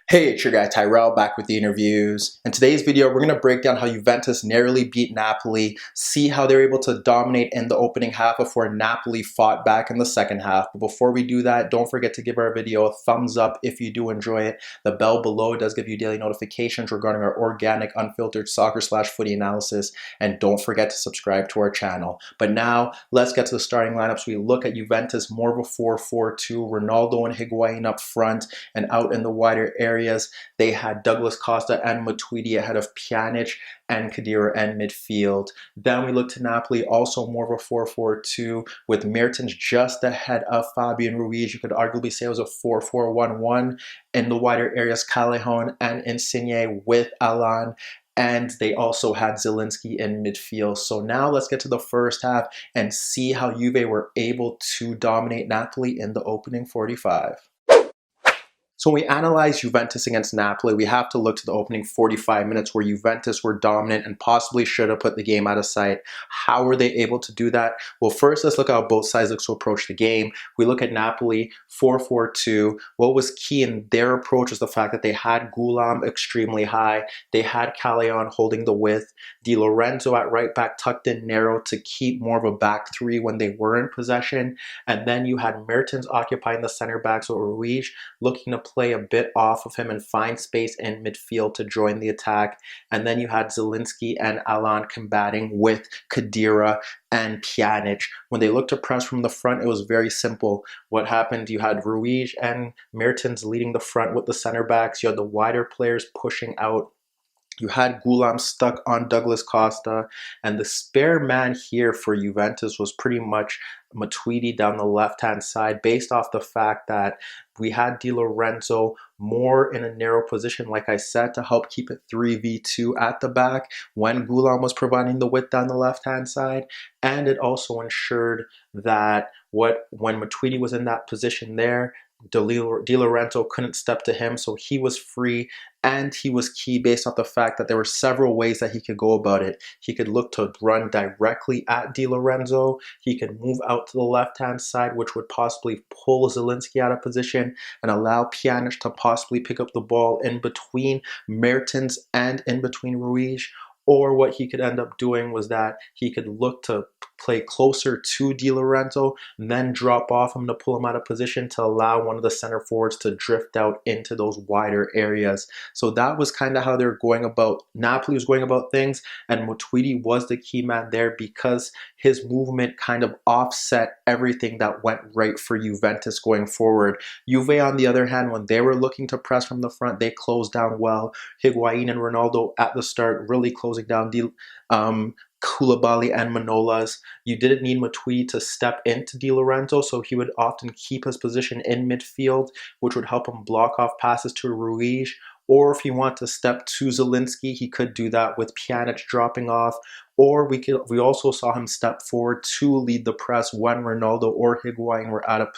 Hey, it's your guy Tyrrell back with the interviews. In today's video, we're going to break down how Juventus narrowly beat Napoli, see how they were able to dominate in the opening half before Napoli fought back in the second half. But before we do that, don't forget to give our video a thumbs up if you do enjoy it. The bell below does give you daily notifications regarding our organic, unfiltered soccer/footy analysis. And don't forget to subscribe to our channel. But now, let's get to the starting lineups. We look at Juventus more of a 4-4-2, Ronaldo and Higuain up front, and out in the wider areas, they had Douglas Costa and Matuidi ahead of Pjanic and Khedira and midfield. Then we look to Napoli, also more of a 4-4-2 with Mertens just ahead of Fabian Ruiz. You could arguably say it was a 4-4-1-1 in the wider areas, Callejon and Insigne with Alan. And they also had Zielinski in midfield. So now let's get to the first half and see how Juve were able to dominate Napoli in the opening 45. So when we analyze Juventus against Napoli, we have to look to the opening 45 minutes where Juventus were dominant and possibly should have put the game out of sight. How were they able to do that? Well, first, let's look at how both sides look to approach the game. We look at Napoli 4-4-2. What was key in their approach was the fact that they had Ghoulam extremely high. They had Callejon holding the width. Di Lorenzo at right back tucked in narrow to keep more of a back three when they were in possession. And then you had Mertens occupying the center back, so Ruiz looking to play a bit off of him and find space in midfield to join the attack. And then you had Zielinski and Alan combating with Khedira and Pjanic. When they looked to press from the front, it was very simple. What happened? You had Ruiz and Mertens leading the front with the center backs. You had the wider players pushing out. You had Ghoulam stuck on Douglas Costa, and the spare man here for Juventus was pretty much Matuidi down the left-hand side, based off the fact that we had Di Lorenzo more in a narrow position, like I said, to help keep it 3v2 at the back when Ghoulam was providing the width down the left-hand side. And it also ensured that when Matuidi was in that position there, Di Lorenzo couldn't step to him, so he was free, and he was key based off the fact that there were several ways that he could go about it. He could look to run directly at Di Lorenzo. He could move out to the left-hand side, which would possibly pull Zielinski out of position and allow Pjanic to possibly pick up the ball in between Mertens and in between Ruiz. Or what he could end up doing was that he could look to play closer to Di Lorenzo and then drop off him to pull him out of position to allow one of the center forwards to drift out into those wider areas. So that was kind of how they're going about, Napoli was going about things, and Matuidi was the key man there because his movement kind of offset everything that went right for Juventus going forward. Juve, on the other hand, when they were looking to press from the front, they closed down well. Higuain and Ronaldo at the start really closing down Koulibaly and Manolas. You didn't need Matuidi to step into Di Lorenzo, so he would often keep his position in midfield, which would help him block off passes to Ruiz. Or if he wanted to step to Zielinski, he could do that with Pjanic dropping off. Or we also saw him step forward to lead the press when Ronaldo or Higuain were out of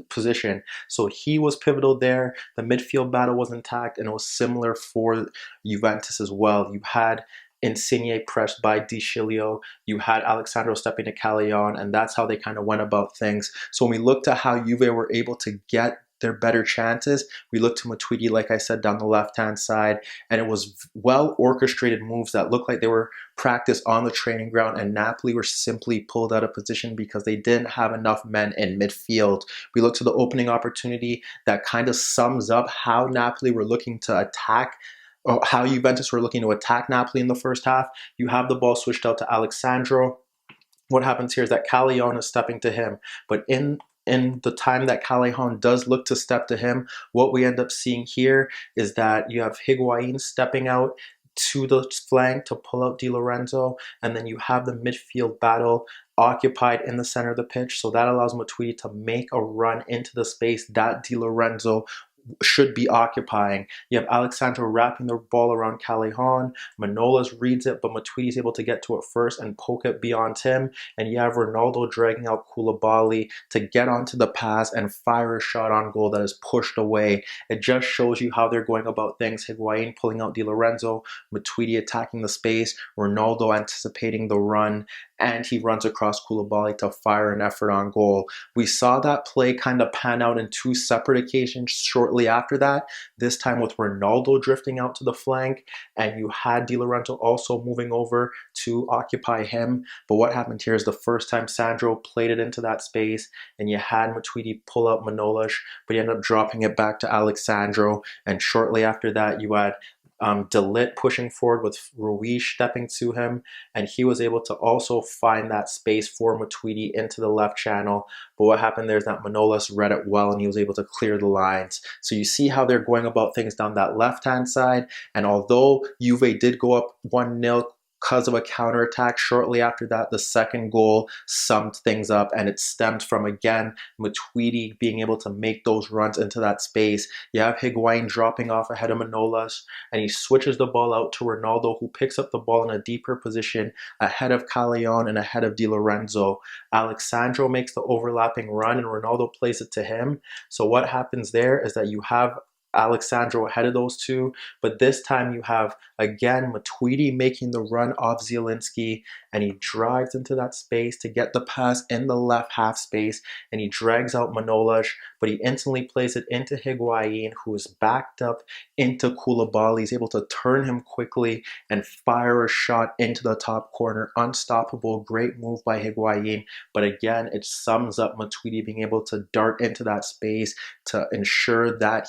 position. So he was pivotal there. The midfield battle was intact, and it was similar for Juventus as well. You had Insigne pressed by Di Chilio. You had Alexandro stepping to Callejon, and that's how they kind of went about things. So when we looked at how Juve were able to get their better chances, we looked to Matuidi, like I said, down the left-hand side, and it was well-orchestrated moves that looked like they were practiced on the training ground, and Napoli were simply pulled out of position because they didn't have enough men in midfield. We looked to the opening opportunity that kind of sums up how Napoli were looking to attack, or how Juventus were looking to attack Napoli in the first half. You have the ball switched out to Alexandro. What happens here is that Callejon is stepping to him, but in the time that Callejon does look to step to him, what we end up seeing here is that you have Higuain stepping out to the flank to pull out Di Lorenzo, and then you have the midfield battle occupied in the center of the pitch, so that allows Matuidi to make a run into the space that Di Lorenzo should be occupying. You have Alexandro wrapping the ball around Callejon. Manolas reads it, but Matuidi is able to get to it first and poke it beyond him. And you have Ronaldo dragging out Koulibaly to get onto the pass and fire a shot on goal that is pushed away. It just shows you how they're going about things. Higuain pulling out Di Lorenzo, Matuidi attacking the space, Ronaldo anticipating the run, and he runs across Koulibaly to fire an effort on goal. We saw that play kind of pan out in two separate occasions shortly after that, this time with Ronaldo drifting out to the flank, and you had Di Lorenzo also moving over to occupy him. But what happened here is the first time Sandro played it into that space, and you had Matuidi pull up Manolas, but he ended up dropping it back to Alexandro, and shortly after that you had De Ligt pushing forward with Ruiz stepping to him, and he was able to also find that space for Matuidi into the left channel. But what happened there is that Manolas read it well, and he was able to clear the lines. So you see how they're going about things down that left-hand side, and although Juve did go up 1-0 because of a counterattack, shortly after that, the second goal summed things up, and it stemmed from, again, Matuidi being able to make those runs into that space. You have Higuain dropping off ahead of Manolas, and he switches the ball out to Ronaldo, who picks up the ball in a deeper position ahead of Callejon and ahead of Di Lorenzo. Alexandro makes the overlapping run, and Ronaldo plays it to him. So what happens there is that you have Alexandro ahead of those two, but this time you have, again, Matuidi making the run off Zielinski, and he drives into that space to get the pass in the left half space, and he drags out Manolas, but he instantly plays it into Higuain, who is backed up into Koulibaly. He's able to turn him quickly and fire a shot into the top corner. Unstoppable, great move by Higuain, but again, it sums up Matuidi being able to dart into that space to ensure that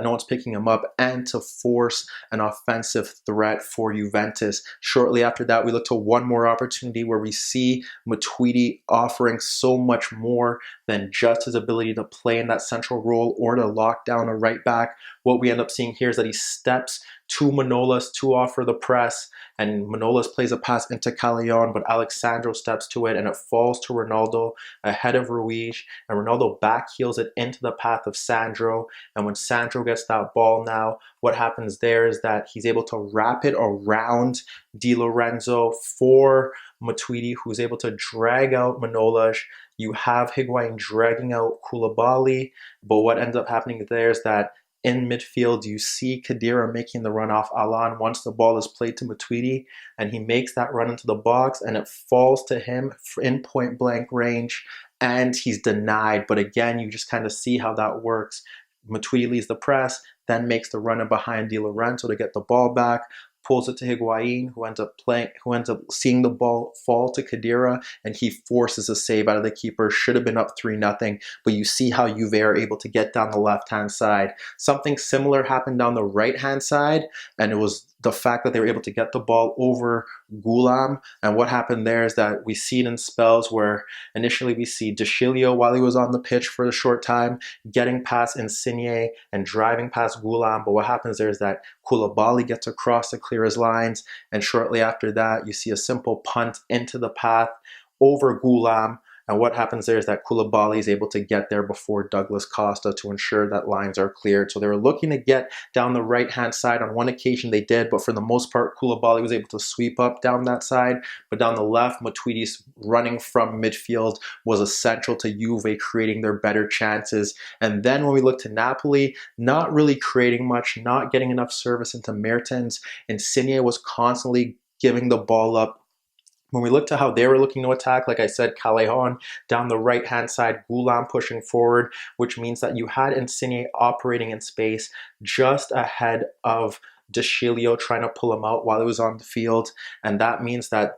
no one's picking him up and to force an offensive threat for Juventus. Shortly after that, we look to one more opportunity where we see Matuidi offering so much more than just his ability to play in that central role or to lock down a right back. What we end up seeing here is that he steps to Manolas to offer the press, and Manolas plays a pass into Callejon, but Alexandro steps to it, and it falls to Ronaldo ahead of Ruiz, and Ronaldo backheels it into the path of Sandro, and when Sandro gets that ball now, what happens there is that he's able to wrap it around Di Lorenzo for Matuidi, who's able to drag out Manolas. You have Higuain dragging out Koulibaly, but what ends up happening there is that in midfield, you see Khedira making the run off Alan once the ball is played to Matuidi, and he makes that run into the box, and it falls to him in point-blank range, and he's denied. But again, you just kind of see how that works. Matuidi leads the press, then makes the run in behind Di Lorenzo to get the ball back, pulls it to Higuain, who ends up seeing the ball fall to Khedira, and he forces a save out of the keeper. Should have been up 3-0, but you see how Juve are able to get down the left-hand side. Something similar happened down the right-hand side, and it was the fact that they were able to get the ball over Ghoulam. And what happened there is that we see it in spells where initially we see De Sciglio, while he was on the pitch for a short time, getting past Insigne and driving past Ghoulam. But what happens there is that Koulibaly gets across to clear his lines, and shortly after that, you see a simple punt into the path over Ghoulam. And what happens there is that Koulibaly is able to get there before Douglas Costa to ensure that lines are cleared. So they were looking to get down the right-hand side. On one occasion they did, but for the most part, Koulibaly was able to sweep up down that side. But down the left, Matuidi's running from midfield was essential to Juve creating their better chances. And then when we look to Napoli, not really creating much, not getting enough service into Mertens. Insigne was constantly giving the ball up. When we look to how they were looking to attack, like I said, Callejon down the right-hand side, Ghoulam pushing forward, which means that you had Insigne operating in space just ahead of De Sciglio trying to pull him out while he was on the field, and that means that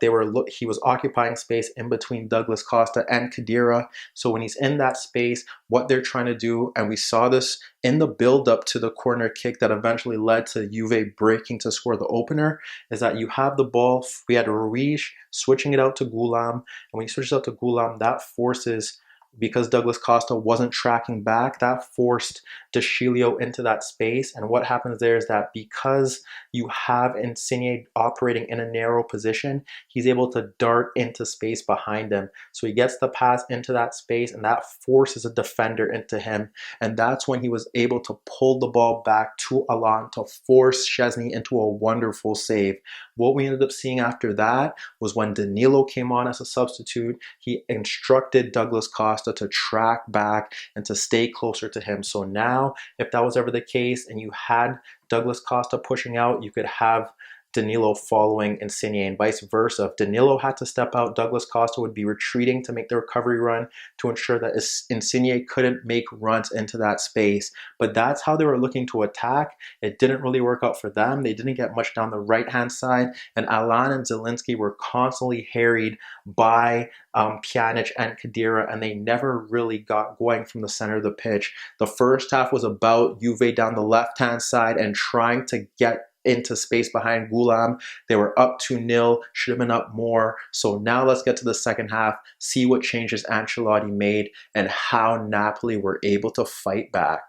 he was occupying space in between Douglas Costa and Khedira. So when he's in that space, what they're trying to do, and we saw this in the build-up to the corner kick that eventually led to Juve breaking to score the opener, is that you have the ball. We had Ruiz switching it out to Ghoulam, and when he switches out to Ghoulam, that forces, because Douglas Costa wasn't tracking back, that forced De Sciglio into that space. And what happens there is that because you have Insigne operating in a narrow position, he's able to dart into space behind him. So he gets the pass into that space, and that forces a defender into him. And that's when he was able to pull the ball back to Alan to force Szczesny into a wonderful save. What we ended up seeing after that was when Danilo came on as a substitute, he instructed Douglas Costa to track back and to stay closer to him. So now, if that was ever the case and you had Douglas Costa pushing out, you could have Danilo following Insigne, and vice versa. If Danilo had to step out, Douglas Costa would be retreating to make the recovery run to ensure that Insigne couldn't make runs into that space. But that's how they were looking to attack. It didn't really work out for them. They didn't get much down the right-hand side, and Alan and Zielinski were constantly harried by Pjanic and Khedira, and they never really got going from the center of the pitch. The first half was about Juve down the left-hand side and trying to get into space behind Gulam. They were up 2-0, should have been up more. So now let's get to the second half, see what changes Ancelotti made and how Napoli were able to fight back.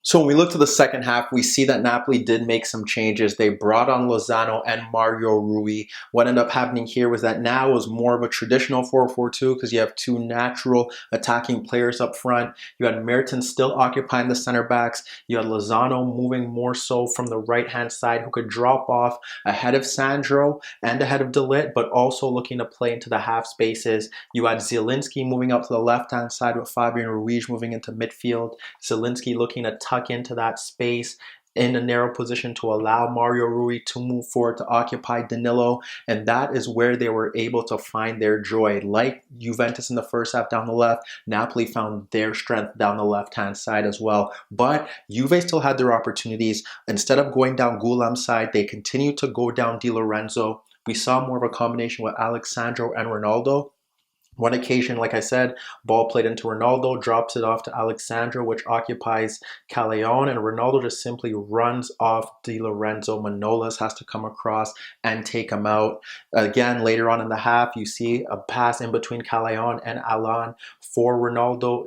So when we look to the second half, we see that Napoli did make some changes. They brought on Lozano and Mario Rui. What ended up happening here was that now it was more of a traditional 4-4-2 because you have two natural attacking players up front. You had Mertens still occupying the center backs. You had Lozano moving more so from the right-hand side, who could drop off ahead of Sandro and ahead of De Ligt, but also looking to play into the half spaces. You had Zielinski moving up to the left-hand side with Fabian Ruiz moving into midfield. Zielinski looking to tuck into that space in a narrow position to allow Mario Rui to move forward to occupy Danilo, and that is where they were able to find their joy. Like Juventus in the first half down the left, Napoli found their strength down the left-hand side as well. But Juve still had their opportunities. Instead of going down Gulam's side, they continued to go down Di Lorenzo. We saw more of a combination with Alexandro and Ronaldo. One occasion, like I said, ball played into Ronaldo, drops it off to Alexandro, which occupies Callejon, and Ronaldo just simply runs off Di Lorenzo. Manolas has to come across and take him out. Again, later on in the half, you see a pass in between Callejon and Alan for Ronaldo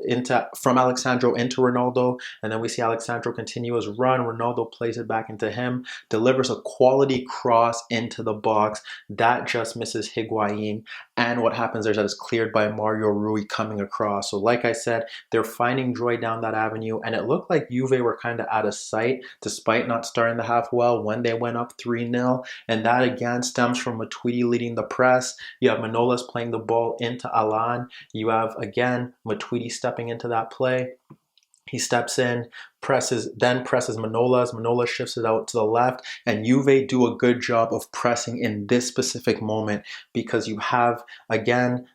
from Alexandro into Ronaldo, and then we see Alexandro continue his run. Ronaldo plays it back into him, delivers a quality cross into the box. That just misses Higuain, and what happens there is that it's cleared by Mario Rui coming across. So like I said, they're finding joy down that avenue, and it looked like Juve were kind of out of sight despite not starting the half well when they went up 3-0, and that again stems from Matuidi leading the press. You have Manolas playing the ball into Alan. You have again Matuidi stepping into that play. He steps in, presses Manolas. Manolas shifts it out to the left, and Juve do a good job of pressing in this specific moment because you have, again,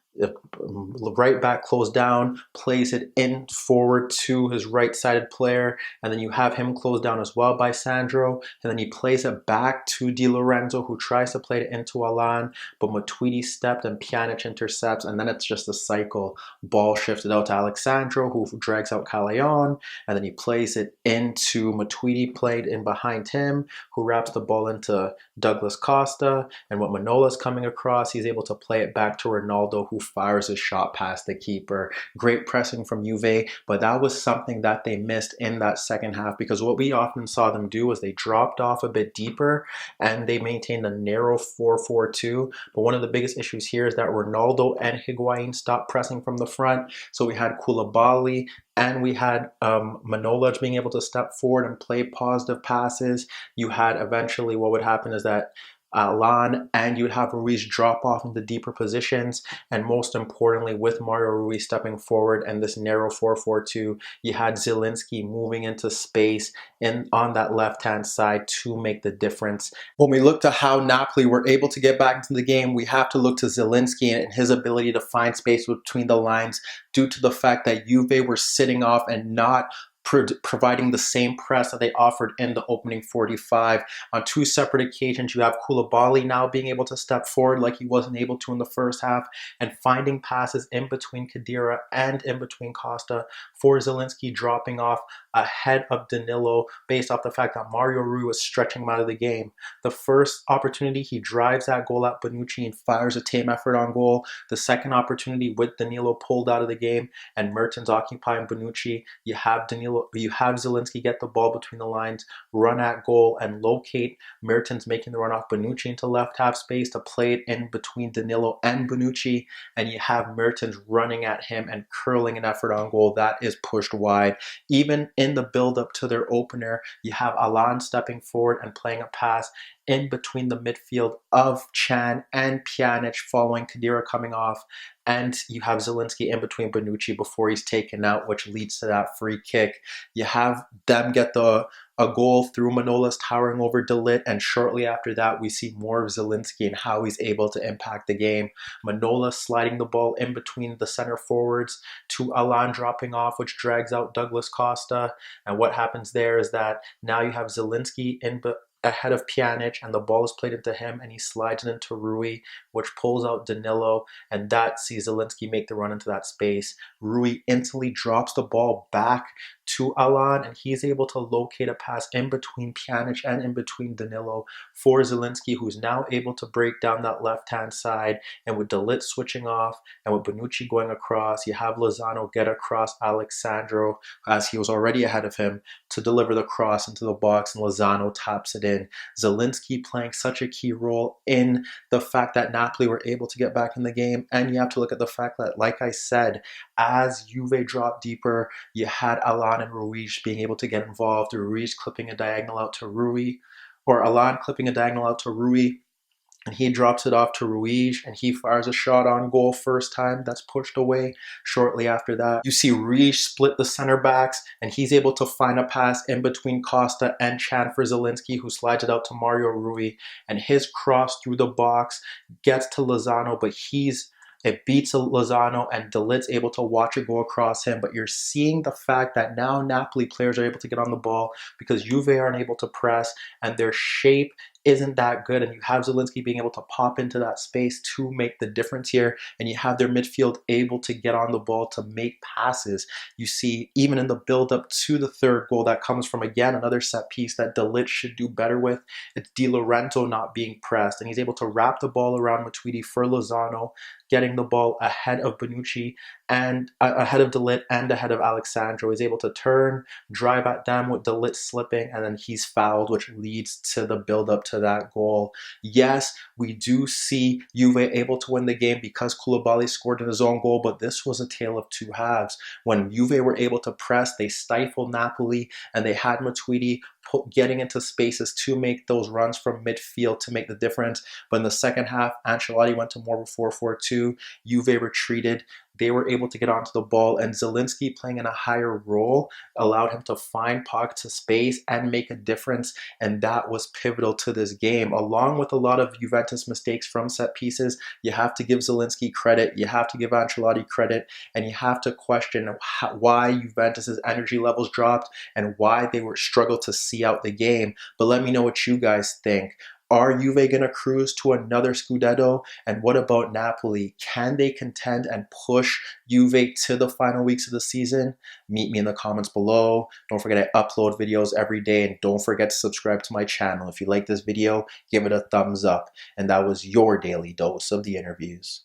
right back closed down, plays it in forward to his right-sided player, and then you have him closed down as well by Sandro, and then he plays it back to Di Lorenzo, who tries to play it into Alan, but Matuidi stepped and Pjanic intercepts, and then it's just a cycle. Ball shifted out to Alexandro, who drags out Callejon, and then he plays it into Matuidi, played in behind him, who wraps the ball into Douglas Costa, and with Manolas coming across, he's able to play it back to Ronaldo, who fires a shot past the keeper. Great pressing from Juve, but that was something that they missed in that second half, because what we often saw them do was they dropped off a bit deeper and they maintained a narrow 4-4-2. But one of the biggest issues here is that Ronaldo and Higuain stopped pressing from the front. So we had Koulibaly and we had Manolas being able to step forward and play positive passes. You had eventually what would happen is that Alan and you would have Ruiz drop off into deeper positions, and most importantly with Mario Ruiz stepping forward and this narrow 4-4-2, you had Zielinski moving into space on that left-hand side to make the difference. When we look to how Napoli were able to get back into the game, we have to look to Zielinski and his ability to find space between the lines due to the fact that Juve were sitting off and not providing the same press that they offered in the opening 45. On two separate occasions, you have Koulibaly now being able to step forward like he wasn't able to in the first half and finding passes in between Khedira and in between Costa for Zielinski, dropping off ahead of Danilo based off the fact that Mario Rui was stretching him out of the game. The first opportunity, he drives that goal at Bonucci and fires a tame effort on goal. The second opportunity with Danilo pulled out of the game and Mertens occupying Bonucci, you have Zielinski get the ball between the lines, run at goal and locate Mertens making the run off Bonucci into left half space to play it in between Danilo and Bonucci, and you have Mertens running at him and curling an effort on goal that is pushed wide. Even in the build up to their opener, you have Alan stepping forward and playing a pass in between the midfield of Can and Pjanic following Khedira coming off. And you have Zielinski in between Bonucci before he's taken out, which leads to that free kick. You have them get a goal through Manolas towering over De Ligt, and shortly after that, we see more of Zielinski and how he's able to impact the game. Manolas sliding the ball in between the center forwards to Alan dropping off, which drags out Douglas Costa. And what happens there is that now you have Zielinski ahead of Pjanic, and the ball is played into him, and he slides it into Rui, which pulls out Danilo, and that sees Zielinski make the run into that space. Rui instantly drops the ball back to Alan, and he's able to locate a pass in between Pjanic and in between Danilo for Zielinski, who's now able to break down that left-hand side. And with De Ligt switching off and with Bonucci going across, you have Lozano get across Alexandro, as he was already ahead of him, to deliver the cross into the box, and Lozano taps it in. Zielinski playing such a key role in the fact that Napoli were able to get back in the game. And you have to look at the fact that, like I said, as Juve dropped deeper, you had Alan and Ruiz being able to get involved. Ruiz clipping a diagonal out to Rui, or Alan clipping a diagonal out to Rui, and he drops it off to Ruiz, and he fires a shot on goal first time. That's pushed away. Shortly after that, you see Ruiz split the center backs, and he's able to find a pass in between Costa and Can for Zielinski, who slides it out to Mario Rui, and his cross through the box gets to Lozano, but it beats Lozano, and De Ligt's able to watch it go across him. But you're seeing the fact that now Napoli players are able to get on the ball because Juve aren't able to press, and their shape isn't that good, and you have Zielinski being able to pop into that space to make the difference here, and you have their midfield able to get on the ball to make passes. You see, even in the build-up to the third goal that comes from, again, another set piece that De Ligt should do better with. It's Di Lorenzo not being pressed, and he's able to wrap the ball around Matuidi for Lozano, getting the ball ahead of Bonucci and ahead of De Ligt and ahead of Alexandro. He's able to turn, drive at them with De Ligt slipping, and then he's fouled, which leads to the build-up to that goal. Yes, we do see Juve able to win the game because Koulibaly scored in his own goal, but this was a tale of two halves. When Juve were able to press, they stifled Napoli, and they had Matuidi getting into spaces to make those runs from midfield to make the difference. But in the second half, Ancelotti went to more of a 4-4-2. Juve retreated. They were able to get onto the ball, and Zielinski playing in a higher role allowed him to find pockets of space and make a difference, and that was pivotal to this game. Along with a lot of Juventus mistakes from set pieces, you have to give Zielinski credit, you have to give Ancelotti credit, and you have to question why Juventus's energy levels dropped and why they were struggled to see out the game. But let me know what you guys think. Are Juve going to cruise to another Scudetto? And what about Napoli? Can they contend and push Juve to the final weeks of the season? Meet me in the comments below. Don't forget I upload videos every day, and don't forget to subscribe to my channel. If you like this video, give it a thumbs up. And that was your daily dose of the InnerViews.